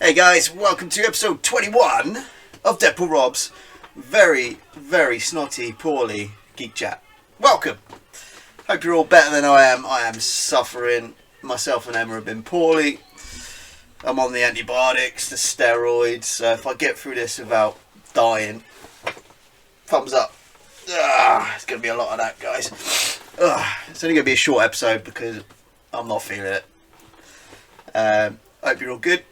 Hey guys, welcome to episode 21 of Deadpool Rob's very, very snotty, poorly Geek Chat. Welcome! Hope you're all better than I am. I am suffering. Myself and Emma have been poorly. I'm on the antibiotics, the steroids, so if I get through this without dying, thumbs up. It's going to be a lot of that, guys. It's only going to be a short episode because I'm not feeling it. Hope you're all good.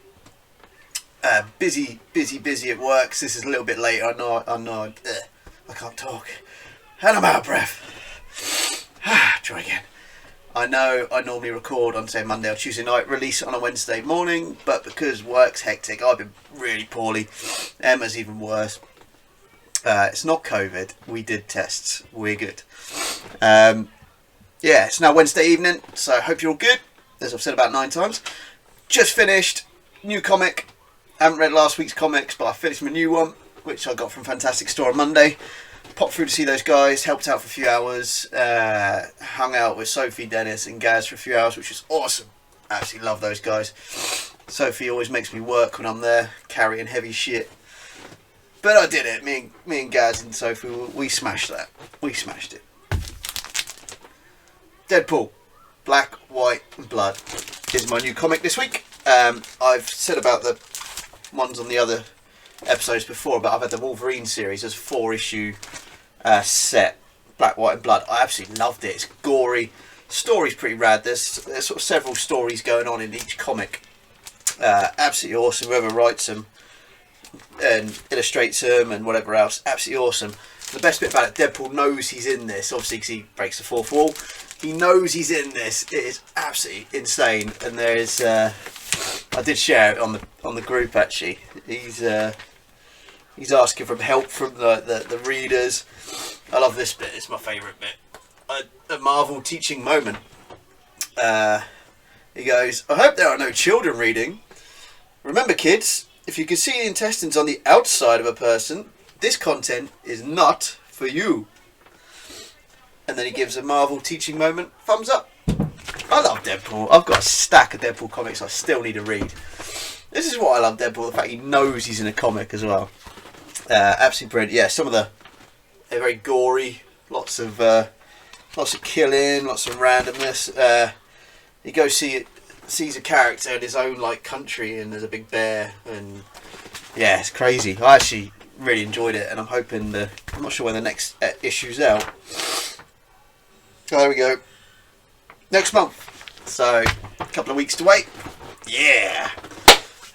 Busy at work. So this is a little bit late. I know. I can't talk, and I'm out of breath. Try again. I know I normally record on, say, Monday or Tuesday night, release it on a Wednesday morning, but because work's hectic, I've been really poorly. Emma's even worse. It's not COVID. We did tests. We're good. It's now Wednesday evening, so I hope you're all good. As I've said about 9 times. Just finished. New comic. I haven't read last week's comics, but I finished my new one, which I got from Fantastic Store on Monday. Popped through to see those guys, helped out for a few hours, hung out with Sophie, Dennis and Gaz for a few hours, which was awesome. Absolutely love those guys. Sophie always makes me work when I'm there, carrying heavy shit. But I did it. Me and Gaz and Sophie, we smashed that. We smashed it. Deadpool, Black, White and Blood is my new comic this week. I've said about the ones on the other episodes before, but I've had the Wolverine series as a 4-issue set, Black, White and Blood. I absolutely loved it. It's gory. Story's pretty rad. There's sort of several stories going on in each comic. Absolutely awesome. Whoever writes them and illustrates them and whatever else, absolutely awesome. The best bit about it, Deadpool knows he's in this, obviously because he breaks the fourth wall. He knows he's in this. It is absolutely insane. And there is, I did share it on the group actually. He's asking for help from the readers. I love this bit. It's my favourite bit. A Marvel teaching moment. He goes, "I hope there are no children reading. Remember, kids, if you can see the intestines on the outside of a person, this content is not for you." And then he gives a Marvel teaching moment. Thumbs up. I love Deadpool. I've got a stack of Deadpool comics I still need to read. This is what I love Deadpool, the fact he knows he's in a comic as well. Absolutely brilliant. Yeah, some of they're very gory. Lots of killing, lots of randomness. He goes sees a character in his own country, and there's a big bear, and yeah, it's crazy. I actually really enjoyed it, and I'm hoping I'm not sure when the next issue's out. So there we go. Next month. So a couple of weeks to wait. Yeah.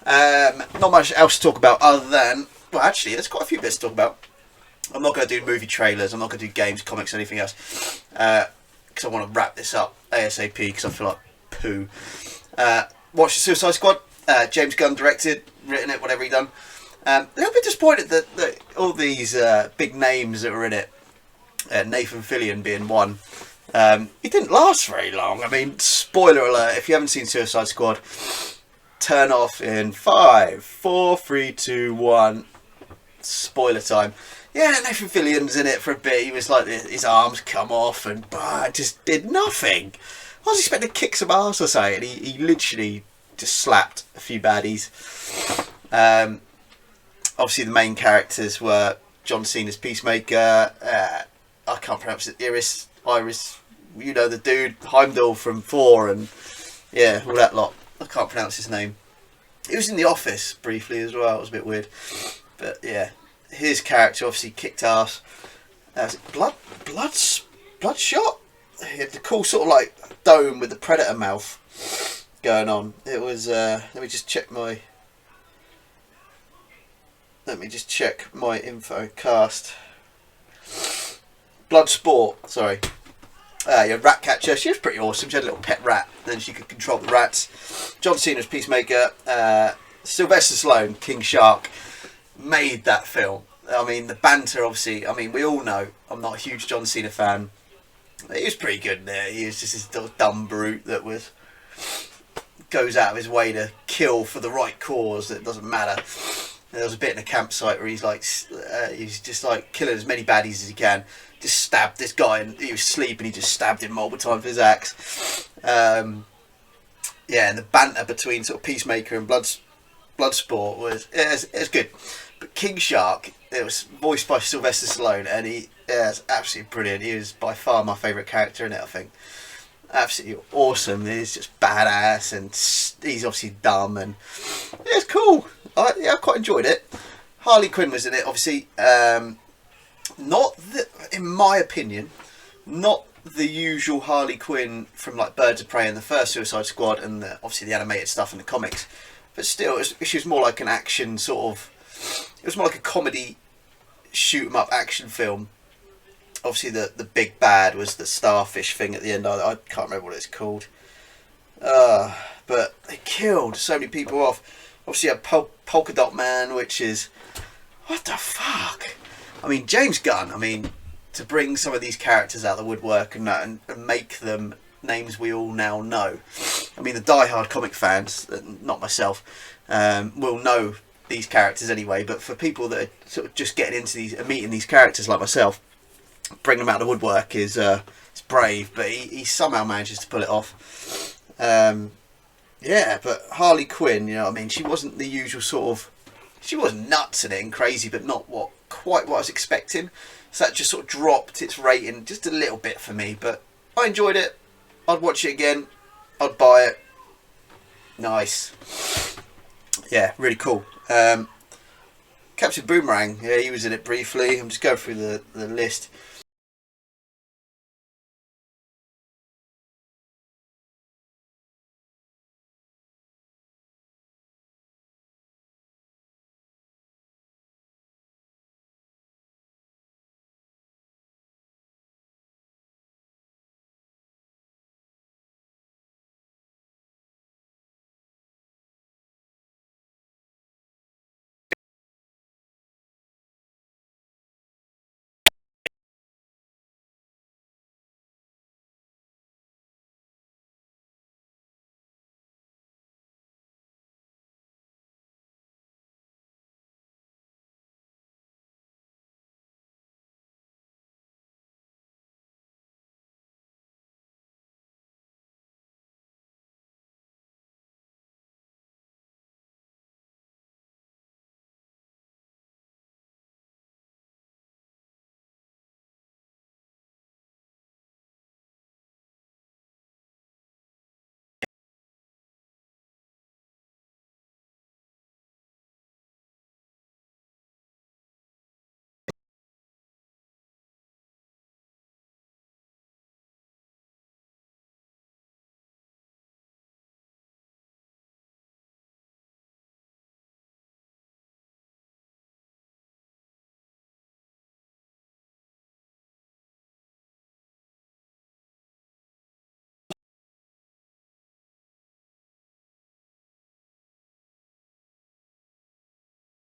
Not much else to talk about other than, well, actually, there's quite a few bits to talk about. I'm not going to do movie trailers. I'm not going to do games, comics, or anything else. Because I want to wrap this up ASAP because I feel like poo. Watched the Suicide Squad. James Gunn directed, written it, whatever he done. A little bit disappointed that all these big names that were in it, Nathan Fillion being one, it didn't last very long. I mean, spoiler alert, if you haven't seen Suicide Squad, turn off in 5, 4, 3, 2, 1. Spoiler time. Yeah, Nathan Fillion's in it for a bit. He was like, his arms come off and just did nothing. I was expecting to kick some ass or something, and he literally just slapped a few baddies. Obviously, the main characters were John Cena's Peacemaker. I can't pronounce it. Iris, you know the dude, Heimdall from Thor, and yeah, all that lot. I can't pronounce his name. He was in The Office briefly as well. It was a bit weird, but yeah, his character obviously kicked ass. Bloodshot. He had the cool sort of dome with the Predator mouth going on. It was. Let me just check my info cast. Bloodsport. Sorry. Rat catcher. She was pretty awesome. She had a little pet rat, then she could control the rats. John Cena's Peacemaker. Sylvester Stallone, King Shark, made that film. I mean, the banter, obviously. I mean, we all know I'm not a huge John Cena fan. He was pretty good in there. He was just this little dumb brute that goes out of his way to kill for the right cause. That doesn't matter. There was a bit in a campsite where he's just killing as many baddies as he can. Just stabbed this guy, and he was asleep, and he just stabbed him multiple times with his axe. And the banter between sort of Peacemaker and Bloodsport was it was good, but King Shark, it was voiced by Sylvester Stallone, and he is absolutely brilliant. He was by far my favourite character in it. I think absolutely awesome. He's just badass, and he's obviously dumb, and yeah, it's cool. I quite enjoyed it. Harley Quinn was in it, obviously. Not in my opinion, not the usual Harley Quinn from like Birds of Prey and the first Suicide Squad, and obviously the animated stuff in the comics. But still, she was more like an action sort of. It was more like a comedy, shoot 'em up action film. Obviously, the big bad was the starfish thing at the end. I can't remember what it's called. But they killed so many people off. Obviously, you had Polka Dot Man, which is what the fuck. I mean, James Gunn. I mean, to bring some of these characters out of the woodwork and make them names we all now know. I mean, the die-hard comic fans, not myself, will know these characters anyway. But for people that are sort of just getting into these and meeting these characters like myself, bringing them out of the woodwork is it's brave. But he somehow manages to pull it off. Yeah, but Harley Quinn, you know what I mean? She wasn't the usual sort of. She was nuts in it and crazy, but not quite what I was expecting. So that just sort of dropped its rating just a little bit for me. But I enjoyed it. I'd watch it again. I'd buy it. Nice. Yeah, really cool. Captain Boomerang, yeah, he was in it briefly. I'm just going through the list.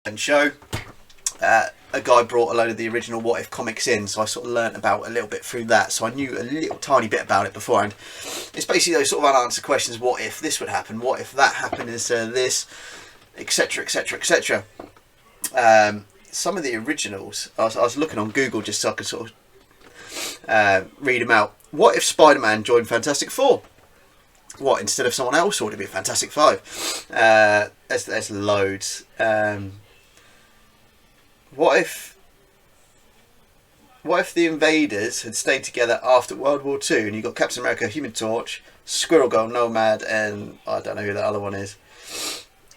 And show. A guy brought a load of the original What If comics in, so I sort of learnt about a little bit through that, so I knew a little tiny bit about it beforehand. It's basically those sort of unanswered questions: what if this would happen, what if that happened instead of this, etc, etc, etc. Some of the originals, I was looking on Google just so I could sort of read them out. What if Spider-Man joined Fantastic Four? What, instead of someone else, or would it be Fantastic Five? There's loads. What if the Invaders had stayed together after World War II, and you got Captain America, Human Torch, Squirrel Girl, Nomad, and I don't know who the other one is.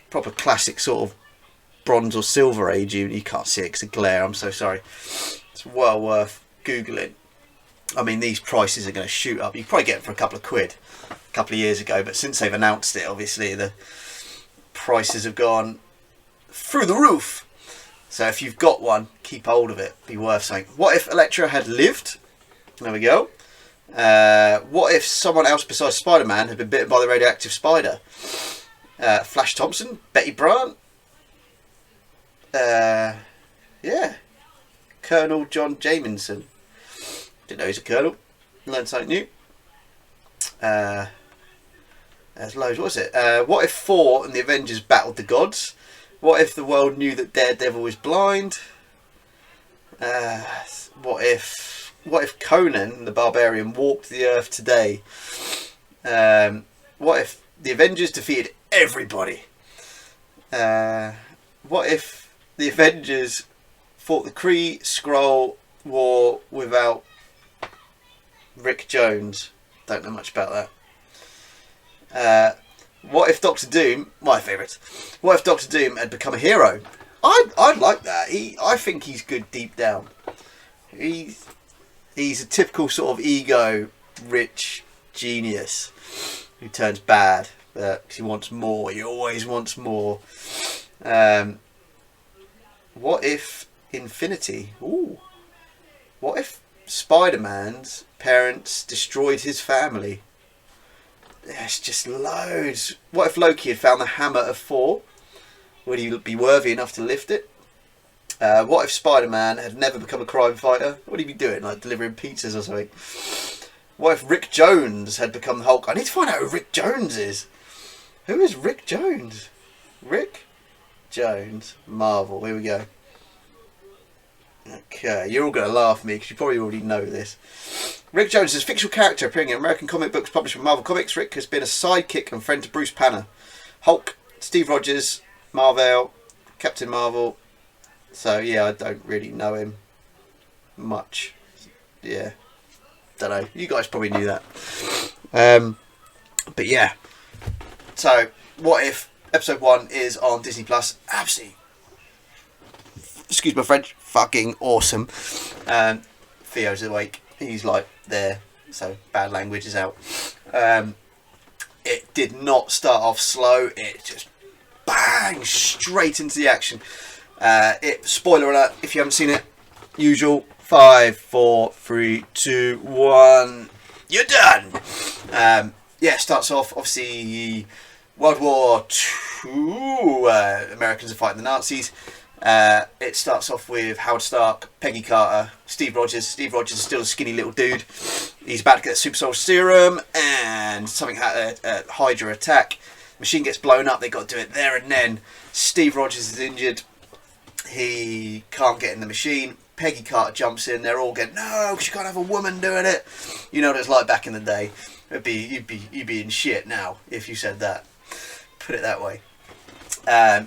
Proper classic sort of Bronze or Silver Age. You can't see it because of glare. I'm so sorry. It's well worth googling. I mean, these prices are going to shoot up. You probably get it for a couple of quid a couple of years ago, but since they've announced it, obviously the prices have gone through the roof. So if you've got one, keep hold of it. Be worth something. What if Elektra had lived? There we go. What if someone else besides Spider-Man had been bitten by the radioactive spider? Flash Thompson? Betty Brant? Yeah. Colonel John Jamieson. Didn't know he's a colonel. Learned something new. There's loads. What was it? What if Thor and the Avengers battled the gods? What if the world knew that Daredevil was blind? What if Conan the Barbarian walked the earth today? What if the Avengers defeated everybody? What if the Avengers fought the Kree Skrull war without Rick Jones? Don't know much about that. What if Doctor Doom, my favourite, what if Doctor Doom had become a hero? I'd like that. I think he's good deep down. He's a typical sort of ego, rich genius who turns bad because he wants more. He always wants more. What if Infinity? Ooh. What if Spider-Man's parents destroyed his family? There's just loads. What if Loki had found the hammer of Thor? Would he be worthy enough to lift it? What if Spider-Man had never become a crime fighter? What would he be doing? Like delivering pizzas or something? What if Rick Jones had become the Hulk? I need to find out who Rick Jones is. Who is Rick Jones? Rick Jones, Marvel. Here we go. Okay, you're all going to laugh at me because you probably already know this. Rick Jones is a fictional character appearing in American comic books published by Marvel Comics. Rick has been a sidekick and friend to Bruce Banner, Hulk, Steve Rogers, Marvel, Captain Marvel. So yeah, I don't really know him much. Yeah, don't know. You guys probably knew that. But yeah. So what if episode 1 is on Disney Plus? Absolutely. Excuse my French. Fucking awesome. Theo's awake. He's like there. So bad language is out. It did not start off slow. It just bang straight into the action. Spoiler alert if you haven't seen it. Usual 5, 4, 3, 2, 1. You're done. Yeah, it starts off obviously World War II. Americans are fighting the Nazis. It starts off with Howard Stark, Peggy Carter, Steve Rogers. Steve Rogers is still a skinny little dude. He's about to get a super soldier serum, and something Hydra attack. Machine gets blown up. They got to do it there and then. Steve Rogers is injured. He can't get in the machine. Peggy Carter jumps in. They're all going, no, because you can't have a woman doing it. You know what it's like back in the day. You'd be in shit now if you said that. Put it that way.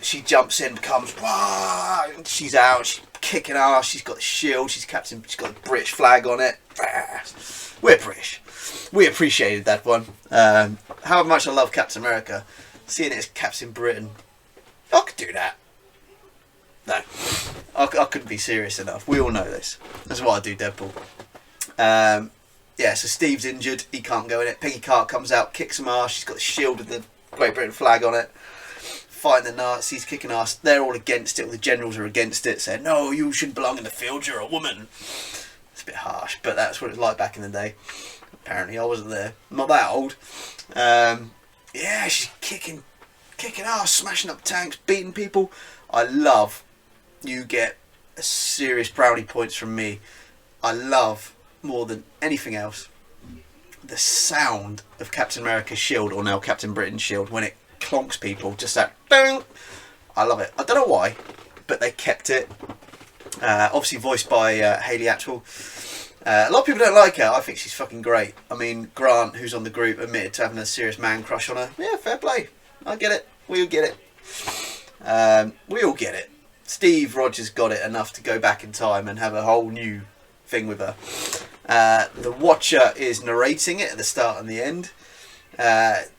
She jumps in, becomes, wah, she's out, she's kicking ass, she's got the shield, she's got the British flag on it. We're British. We appreciated that one. How much I love Captain America, seeing it as Captain Britain. I could do that. No, I couldn't be serious enough. We all know this. That's why I do Deadpool. Yeah, so Steve's injured, he can't go in it. Peggy Carter comes out, kicks some ass, she's got the shield with the Great Britain flag on it. Fighting the Nazis, kicking ass. They're all against it. All the generals are against it, saying, no, you shouldn't belong in the field, you're a woman. It's a bit harsh, but that's what it was like back in the day. Apparently I wasn't there. I'm not that old. Yeah, she's kicking ass, smashing up tanks, beating people. I love, you get a serious brownie points from me. I love, more than anything else, the sound of Captain America's shield, or now Captain Britain's shield, when it clonks people, just that boom. I love it. I don't know why, but they kept it. Obviously voiced by Hayley Atwell. A lot of people don't like her. I think she's fucking great. I mean, Grant, who's on the group, admitted to having a serious man crush on her. Yeah, fair play. I get it. We all get it. We all get it. Steve Rogers got it enough to go back in time and have a whole new thing with her. The Watcher is narrating it at the start and the end.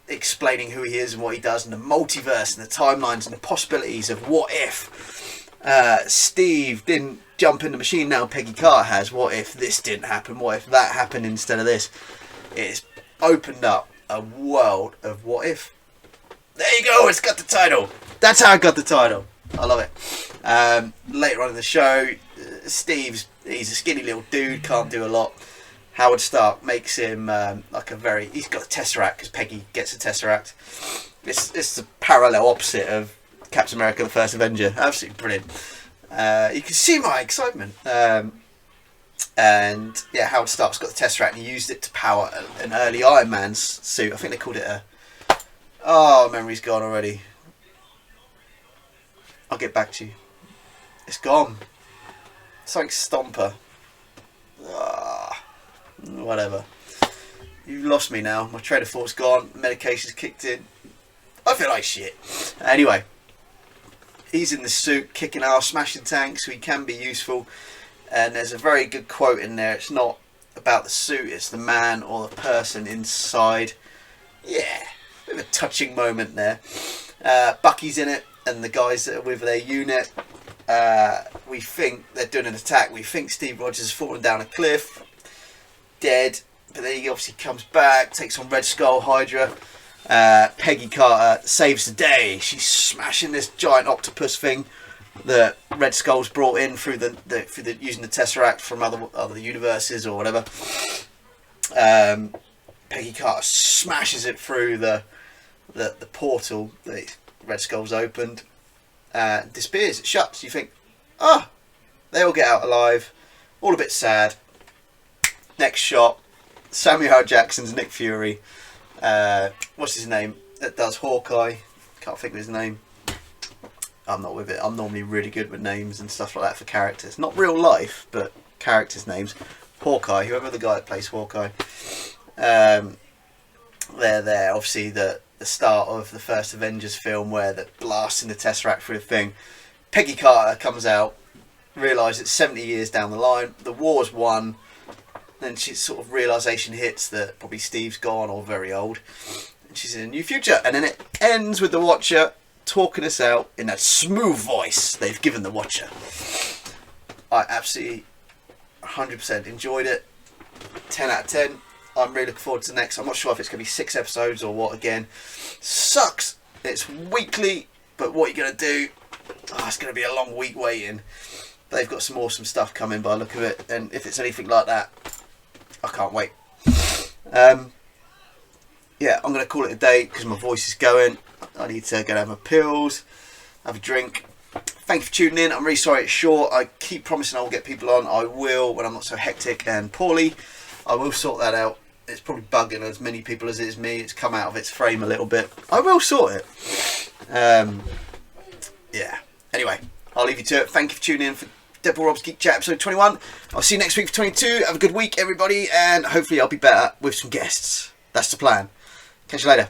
Explaining who he is and what he does, and the multiverse and the timelines and the possibilities of what if Steve didn't jump in the machine, now Peggy Carter has. What if this didn't happen? What if that happened instead of this? It's opened up a world of what if. There you go, it's got the title. That's how I got the title. I love it. Later on in the show, he's a skinny little dude, can't do a lot. Howard Stark makes him he's got a Tesseract because Peggy gets a Tesseract. It's the parallel opposite of Captain America, the First Avenger. Absolutely brilliant. You can see my excitement. And yeah, Howard Stark's got the Tesseract and he used it to power an early Iron Man's suit. I think they called it memory's gone already. I'll get back to you. It's gone. Something Stomper. Whatever. You've lost me now. My train of thought's gone. Medication's kicked in. I feel like shit. Anyway. he's in the suit, kicking ass, smashing tanks, so he can be useful. And there's a very good quote in there. It's not about the suit, it's the man or the person inside. Yeah, bit of a touching moment there. Bucky's in it, and the guys that are with their unit. We think they're doing an attack. We think Steve Rogers has fallen down a cliff, dead. But then he obviously comes back, takes on Red Skull, Hydra. Peggy Carter saves the day. She's smashing this giant octopus thing that Red Skull's brought in through the using the Tesseract from other universes or whatever. Peggy Carter smashes it through the portal that Red Skull's opened. Disappears. It shuts. You think, oh, they all get out alive. All a bit sad. Next shot. Samuel L. Jackson's Nick Fury. What's his name? That does Hawkeye. Can't think of his name. I'm not with it. I'm normally really good with names and stuff like that for characters. Not real life, but characters' names. Hawkeye, whoever the guy that plays Hawkeye. They're there. Obviously, the start of the first Avengers film where they're blasting the Tesseract through the thing. Peggy Carter comes out, realises it's 70 years down the line. The war's won. Then she sort of realisation hits that probably Steve's gone or very old. And she's in a new future. And then it ends with the Watcher talking us out in that smooth voice they've given the Watcher. I absolutely 100% enjoyed it. 10 out of 10. I'm really looking forward to the next. I'm not sure if it's going to be 6 episodes or what again. Sucks. It's weekly, but what are you going to do? Oh, it's going to be a long week waiting. They've got some awesome stuff coming by the look of it. And if it's anything like that, I can't wait. Yeah, I'm going to call it a day because my voice is going. I need to go and have my pills, have a drink. Thank you for tuning in. I'm really sorry it's short. I keep promising I will get people on. I will when I'm not so hectic and poorly. I will sort that out. It's probably bugging as many people as it is me. It's come out of its frame a little bit. I will sort it. Yeah. Anyway, I'll leave you to it. Thank you for tuning in for Deadpool Rob's Geek Chat episode 21. I'll see you next week for 22. Have a good week, everybody, and hopefully I'll be better with some guests. That's the plan. Catch you later.